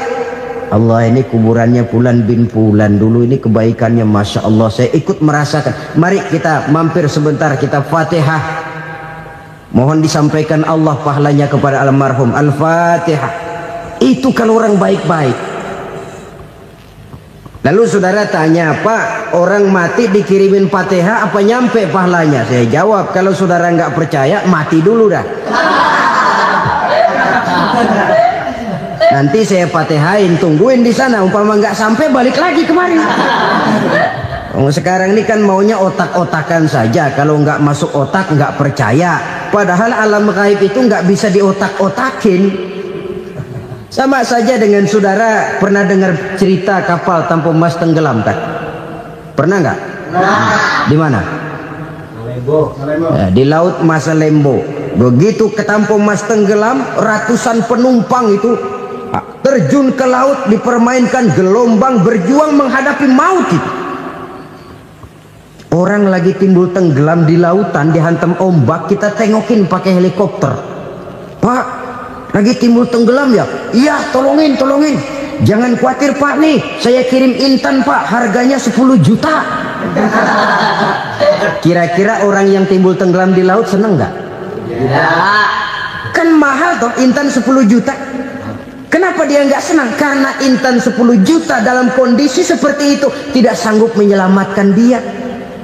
Allah, ini kuburannya Fulan bin Fulan, dulu ini kebaikannya Masya Allah, saya ikut merasakan. Mari kita mampir sebentar, kita Fatihah. Mohon disampaikan Allah pahalanya kepada almarhum. Al-Fatihah. Itu kalau orang baik-baik. Lalu saudara tanya, Pak, orang mati dikirimin Fatihah apa nyampe pahalanya? Saya jawab, kalau saudara nggak percaya, mati dulu dah. Nanti saya Fatihain, tungguin di sana. Umpama nggak sampai, balik lagi kemari. Sekarang ini kan maunya otak-otakan saja. Kalau nggak masuk otak, nggak percaya. Padahal alam gaib itu nggak bisa diotak-otakin. Sama saja dengan saudara pernah dengar cerita kapal tanpa emas tenggelam kan? Pernah nggak? Di mana? Ya, di laut Masa Lembo. Begitu ketampung Mas tenggelam, ratusan penumpang itu terjun ke laut, dipermainkan gelombang, berjuang menghadapi maut itu. Orang lagi timbul tenggelam di lautan, dihantam ombak, kita tengokin pakai helikopter. Pak, lagi timbul tenggelam ya? Iya, tolongin. Jangan khawatir Pak, nih saya kirim intan Pak, harganya 10 juta. Kira-kira orang yang timbul tenggelam di laut seneng nggak? Ya. Kan mahal toh intan 10 juta. Kenapa dia nggak senang? Karena intan 10 juta dalam kondisi seperti itu tidak sanggup menyelamatkan dia.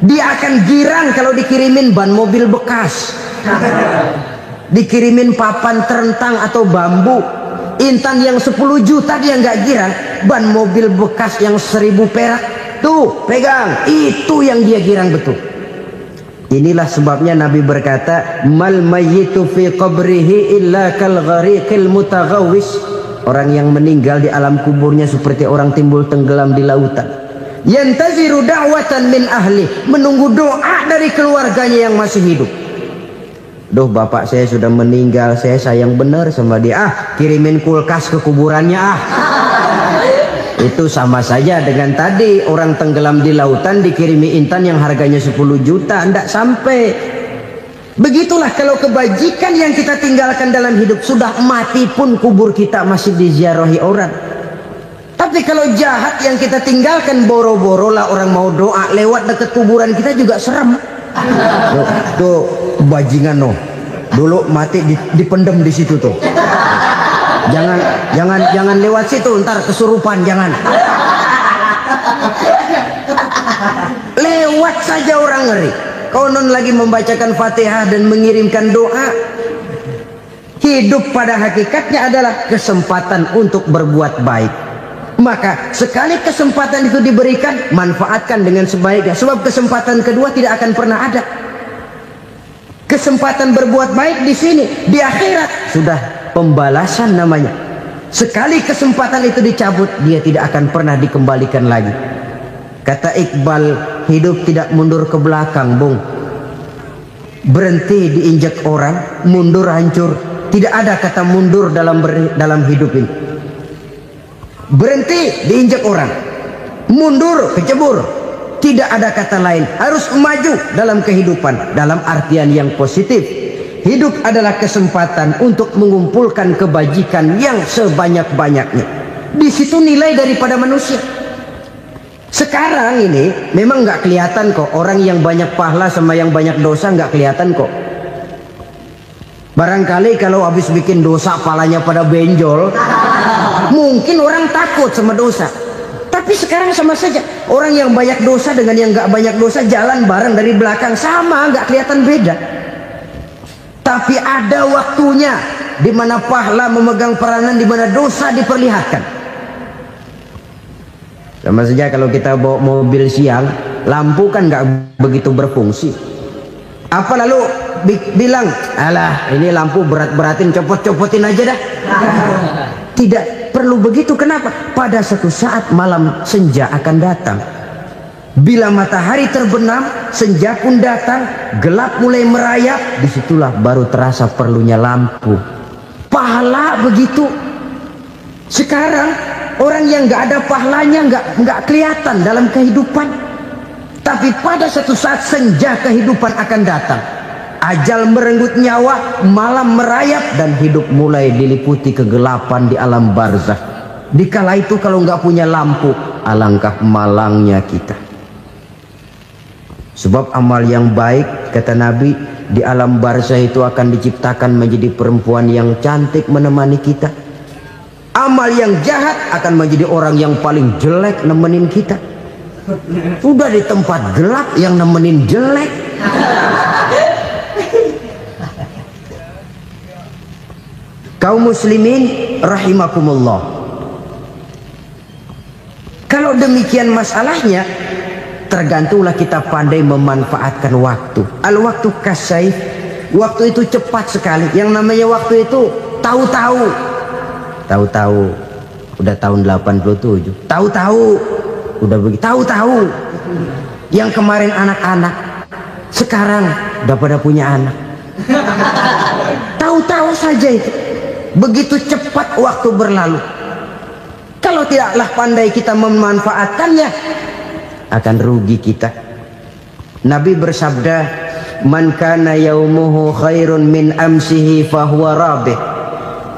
Dia akan girang kalau dikirimin ban mobil bekas, dikirimin papan terentang atau bambu. Intan yang 10 juta dia nggak girang. Ban mobil bekas yang 1000 perak, tuh pegang, itu yang dia girang betul. Inilah sebabnya Nabi berkata, mal mayyitu fi qabrihi illa kal ghariqil mutaghawwis. Orang yang meninggal di alam kuburnya seperti orang timbul tenggelam di lautan. Yantaziru da'watan min ahli, menunggu doa dari keluarganya yang masih hidup. Duh, bapak saya sudah meninggal, saya sayang benar sama dia. Kirimin kulkas ke kuburannya Itu sama saja dengan tadi orang tenggelam di lautan dikirimi intan yang harganya 10 juta, ndak sampai. Begitulah kalau kebajikan yang kita tinggalkan dalam hidup, sudah mati pun kubur kita masih diziarahi orang. Tapi kalau jahat yang kita tinggalkan, boro-boro lah orang mau doa lewat dekat kuburan kita juga serem. Tuh bajingan no, dulu mati dipendem di situ tuh. Jangan lewat situ, ntar kesurupan, jangan. Lewat saja orang ngeri. Konon lagi membacakan Fatihah dan mengirimkan doa. Hidup pada hakikatnya adalah kesempatan untuk berbuat baik. Maka sekali kesempatan itu diberikan, manfaatkan dengan sebaiknya. Sebab kesempatan kedua tidak akan pernah ada. Kesempatan berbuat baik di sini, di akhirat sudah pembalasan namanya. Sekali kesempatan itu dicabut, dia tidak akan pernah dikembalikan lagi. Kata Iqbal, hidup tidak mundur ke belakang, Bung. Berhenti diinjak orang, mundur hancur. Tidak ada kata mundur dalam hidup ini. Berhenti diinjak orang, mundur kecebur. Tidak ada kata lain, harus maju dalam kehidupan dalam artian yang positif. Hidup adalah kesempatan untuk mengumpulkan kebajikan yang sebanyak-banyaknya. Di situ nilai daripada manusia. Sekarang ini memang nggak kelihatan kok, orang yang banyak pahala sama yang banyak dosa nggak kelihatan kok. Barangkali kalau habis bikin dosa palanya pada benjol, mungkin orang takut sama dosa. Tapi sekarang sama saja, orang yang banyak dosa dengan yang nggak banyak dosa jalan bareng dari belakang, sama, nggak kelihatan beda. Tapi ada waktunya di mana pahala memegang peranan, di mana dosa diperlihatkan. Sama saja kalau kita bawa mobil siang, lampu kan nggak begitu berfungsi. Apa lalu bilang, alah ini lampu berat-beratin, copot-copotin aja dah. Tidak perlu begitu. Kenapa? Pada satu saat malam senja akan datang. Bila matahari terbenam, senja pun datang, gelap mulai merayap, disitulah baru terasa perlunya lampu. Pahala begitu. Sekarang orang yang nggak ada pahalanya nggak kelihatan dalam kehidupan. Tapi pada satu saat senja kehidupan akan datang. Ajal merenggut nyawa, malam merayap, dan hidup mulai diliputi kegelapan di alam barzakh. Dikala itu kalau nggak punya lampu, alangkah malangnya kita. Sebab amal yang baik, kata Nabi, di alam barzakh itu akan diciptakan menjadi perempuan yang cantik menemani kita. Amal yang jahat akan menjadi orang yang paling jelek nemenin kita. Sudah di tempat gelap yang nemenin jelek. Kaum muslimin rahimakumullah. Kalau demikian masalahnya, tergantunglah kita pandai memanfaatkan waktu. Al-waktu kasayf, waktu itu cepat sekali. Yang namanya waktu itu tahu-tahu. Tahu-tahu udah tahun 87. Tahu-tahu udah begitu. Tahu-tahu yang kemarin anak-anak, sekarang udah pada punya anak. Tahu-tahu saja itu. Begitu cepat waktu berlalu. Kalau tidaklah pandai kita memanfaatkannya, akan rugi kita. Nabi bersabda, "Man kana yaumuhu khairun min amsihi fahuwa rabih."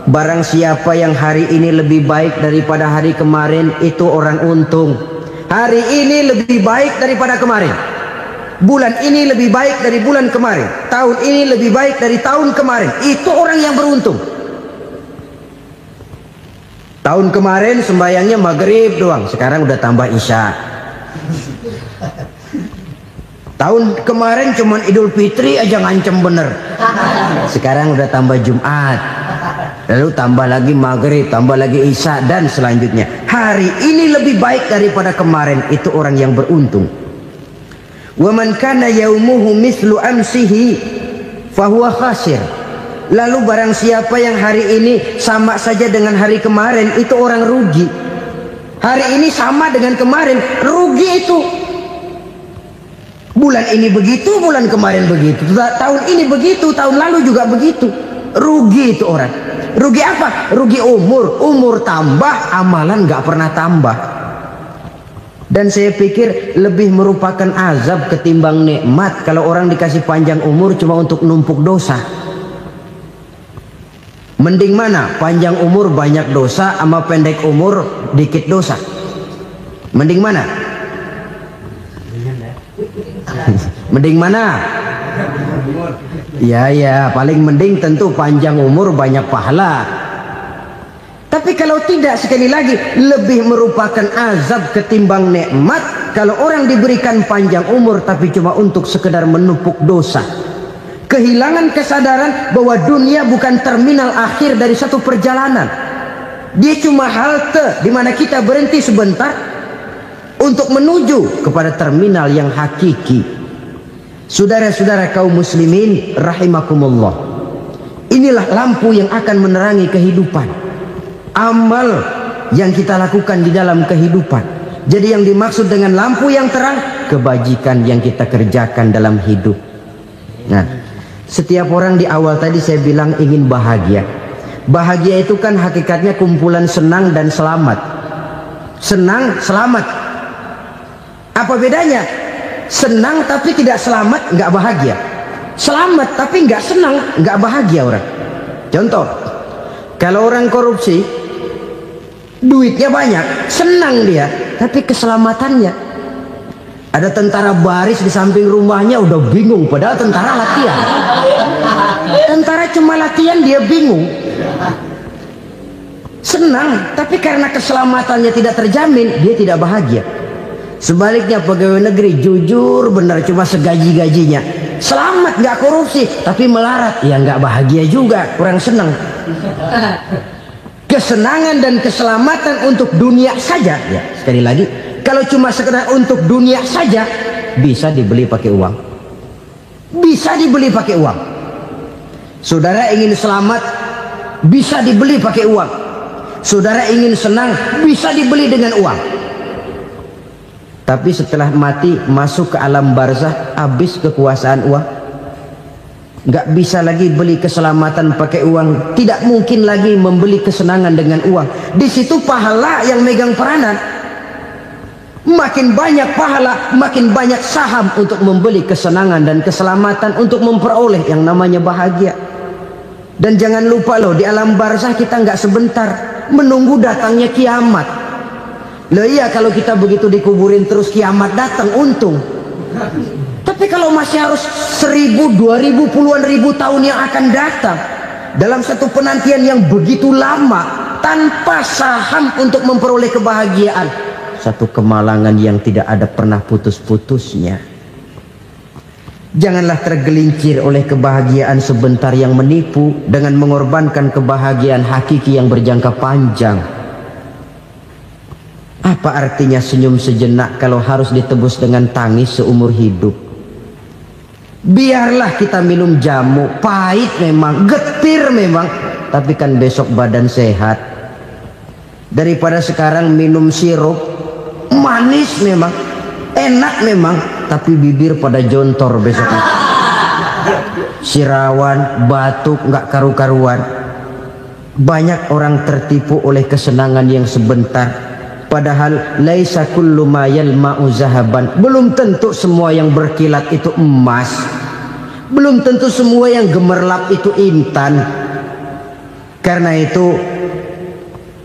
Barang siapa yang hari ini lebih baik daripada hari kemarin, itu orang untung. Hari ini lebih baik daripada kemarin. Bulan ini lebih baik dari bulan kemarin. Tahun ini lebih baik dari tahun kemarin. Itu orang yang beruntung. Tahun kemarin sembahyangnya maghrib doang, sekarang udah tambah isya. Tahun kemarin cuman Idul Fitri aja ngancem bener, sekarang udah tambah Jumat, lalu tambah lagi maghrib, tambah lagi isya, dan selanjutnya. Hari ini lebih baik daripada kemarin, itu orang yang beruntung. Wa man kana yaumuhu mislu amsihi fahuwa khasir. Lalu barang siapa yang hari ini sama saja dengan hari kemarin, itu orang rugi. Hari ini sama dengan kemarin, rugi itu. Bulan ini begitu, bulan kemarin begitu, tahun ini begitu, tahun lalu juga begitu. Rugi itu orang. Rugi apa? Rugi umur. Umur tambah, amalan gak pernah tambah. Dan saya pikir lebih merupakan azab ketimbang nikmat kalau orang dikasih panjang umur cuma untuk numpuk dosa. Mending mana? Panjang umur banyak dosa sama pendek umur dikit dosa? Mending mana? Mending mana? Ya, paling mending tentu panjang umur banyak pahala. Tapi kalau tidak, sekali lagi, lebih merupakan azab ketimbang nikmat kalau orang diberikan panjang umur tapi cuma untuk sekedar menumpuk dosa. Kehilangan kesadaran bahwa dunia bukan terminal akhir dari satu perjalanan. Dia cuma halte di mana kita berhenti sebentar untuk menuju kepada terminal yang hakiki. Saudara-saudara kaum muslimin rahimakumullah, inilah lampu yang akan menerangi kehidupan, amal yang kita lakukan di dalam kehidupan. Jadi yang dimaksud dengan lampu yang terang, kebajikan yang kita kerjakan dalam hidup. Nah, setiap orang di awal tadi saya bilang ingin bahagia. Bahagia itu kan hakikatnya kumpulan senang dan selamat. Senang, selamat. Apa bedanya? Senang tapi tidak selamat, nggak bahagia. Selamat tapi nggak senang, nggak bahagia orang. Contoh, kalau orang korupsi, duitnya banyak, senang dia, tapi keselamatannya. Ada tentara baris di samping rumahnya udah bingung, padahal tentara latihan. Tentara cuma latihan, dia bingung. Senang, tapi karena keselamatannya tidak terjamin, dia tidak bahagia. Sebaliknya pegawai negeri jujur benar, cuma segaji-gajinya, selamat nggak korupsi, tapi melarat, ya nggak bahagia juga, kurang senang. Kesenangan dan keselamatan untuk dunia saja, ya sekali lagi, kalau cuma sekedar untuk dunia saja, bisa dibeli pakai uang. Bisa dibeli pakai uang. Saudara ingin selamat, bisa dibeli pakai uang. Saudara ingin senang, bisa dibeli dengan uang. Tapi setelah mati masuk ke alam barzah, habis kekuasaan uang. Nggak bisa lagi beli keselamatan pakai uang, tidak mungkin lagi membeli kesenangan dengan uang. Di situ pahala yang megang peranan. Makin banyak pahala, makin banyak saham untuk membeli kesenangan dan keselamatan, untuk memperoleh yang namanya bahagia. Dan jangan lupa loh, di alam barzah kita nggak sebentar, menunggu datangnya kiamat. Loh iya, kalau kita begitu dikuburin terus kiamat datang, untung. Tapi kalau masih harus 1000, 2000, puluhan ribu tahun yang akan datang, dalam satu penantian yang begitu lama, tanpa saham untuk memperoleh kebahagiaan, satu kemalangan yang tidak ada pernah putus-putusnya. Janganlah tergelincir oleh kebahagiaan sebentar yang menipu dengan mengorbankan kebahagiaan hakiki yang berjangka panjang. Apa artinya senyum sejenak kalau harus ditebus dengan tangis seumur hidup? Biarlah kita minum jamu, pahit memang, getir memang, tapi kan besok badan sehat. Daripada sekarang minum sirup, manis memang, enak memang, tapi bibir pada jontor besoknya. sirawan, batuk, nggak karu-karuan. Banyak orang tertipu oleh kesenangan yang sebentar, padahal laisa kullu ma yalma'u zahaban. Belum tentu semua yang berkilat itu emas, belum tentu semua yang gemerlap itu intan. Karena itu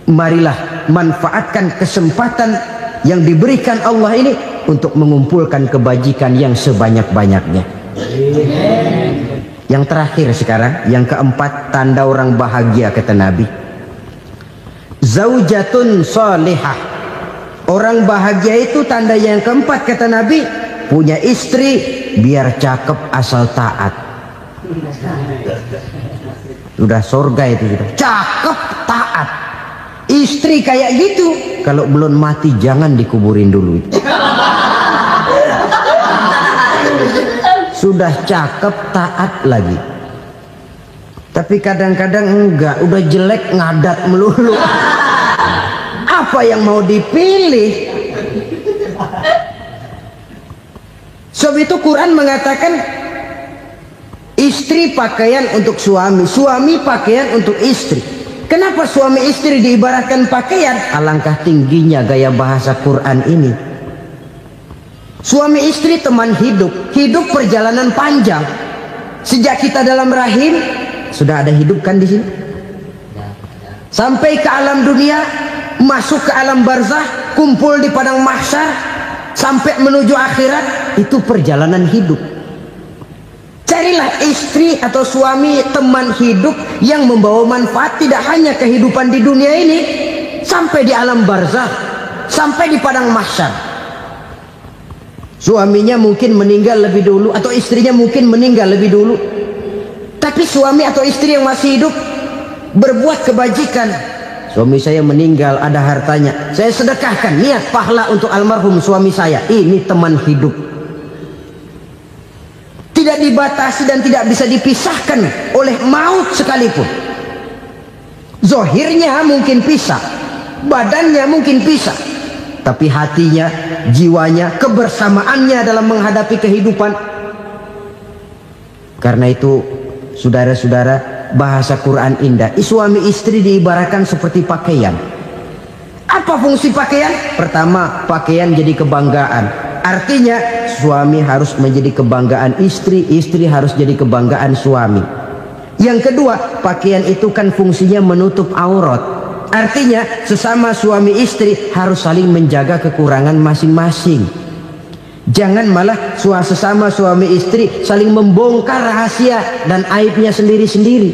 marilah manfaatkan kesempatan yang diberikan Allah ini untuk mengumpulkan kebajikan yang sebanyak-banyaknya. Yang terakhir sekarang, yang keempat, tanda orang bahagia kata Nabi. Zaujatun salihah. Orang bahagia itu tanda yang keempat kata Nabi, punya istri biar cakep asal taat. Sudah surga itu sudah. Cakep taat. Istri kayak gitu, kalau belum mati jangan dikuburin dulu. Sudah cakep taat lagi, tapi kadang-kadang enggak, udah jelek ngadat melulu. Apa yang mau dipilih? Sebab itu Quran mengatakan istri pakaian untuk suami, suami pakaian untuk istri. Kenapa suami istri diibaratkan pakaian? Alangkah tingginya gaya bahasa Quran ini. Suami istri teman hidup, hidup perjalanan panjang. Sejak kita dalam rahim sudah ada hidup kan di sini. Sampai ke alam dunia, masuk ke alam barzah, kumpul di padang mahsyar, sampai menuju akhirat, itu perjalanan hidup. Carilah istri atau suami teman hidup yang membawa manfaat tidak hanya kehidupan di dunia ini, sampai di alam barzah, sampai di padang mahsyar. Suaminya mungkin meninggal lebih dulu, atau istrinya mungkin meninggal lebih dulu, tapi suami atau istri yang masih hidup berbuat kebajikan. Suami saya meninggal, ada hartanya, saya sedekahkan, niat pahala untuk almarhum suami saya. Ini teman hidup, tidak dibatasi dan tidak bisa dipisahkan oleh maut sekalipun. Zohirnya mungkin pisah, badannya mungkin pisah, tapi hatinya, jiwanya, kebersamaannya dalam menghadapi kehidupan. Karena itu saudara-saudara, bahasa Quran indah. Suami istri diibaratkan seperti pakaian. Apa fungsi pakaian? Pertama, pakaian jadi kebanggaan. Artinya suami harus menjadi kebanggaan istri, istri harus jadi kebanggaan suami. Yang kedua, pakaian itu kan fungsinya menutup aurat. Artinya sesama suami istri harus saling menjaga kekurangan masing-masing. Jangan malah sesama suami istri saling membongkar rahasia dan aibnya sendiri-sendiri.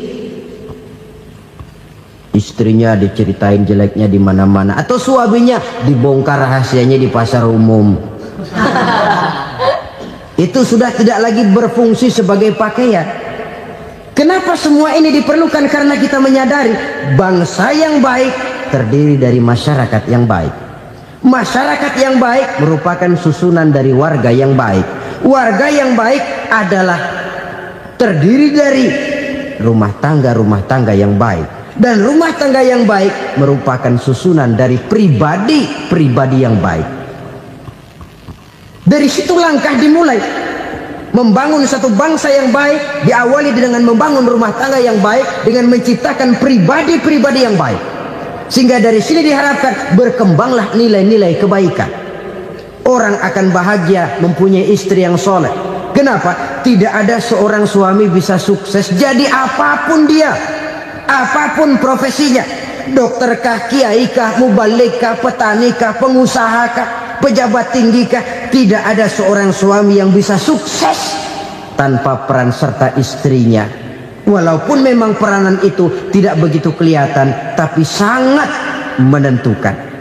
Istrinya diceritain jeleknya di mana-mana, atau suaminya dibongkar rahasianya di pasar umum. Itu sudah tidak lagi berfungsi sebagai pakaian. Kenapa semua ini diperlukan? Karena kita menyadari bangsa yang baik terdiri dari masyarakat yang baik. Masyarakat yang baik merupakan susunan dari warga yang baik. Warga yang baik adalah terdiri dari rumah tangga yang baik. Dan rumah tangga yang baik merupakan susunan dari pribadi yang baik. Dari situ langkah dimulai. Membangun satu bangsa yang baik diawali dengan membangun rumah tangga yang baik, dengan menciptakan pribadi-pribadi yang baik. Sehingga dari sini diharapkan berkembanglah nilai-nilai kebaikan. Orang akan bahagia mempunyai istri yang soleh. Kenapa? Tidak ada seorang suami bisa sukses jadi apapun dia, apapun profesinya. Dokterkah, kiaikah, mubalikah, petanikah, pengusahakah, pejabat tinggikah, tidak ada seorang suami yang bisa sukses tanpa peran serta istrinya. Walaupun memang peranan itu tidak begitu kelihatan, tapi sangat menentukan.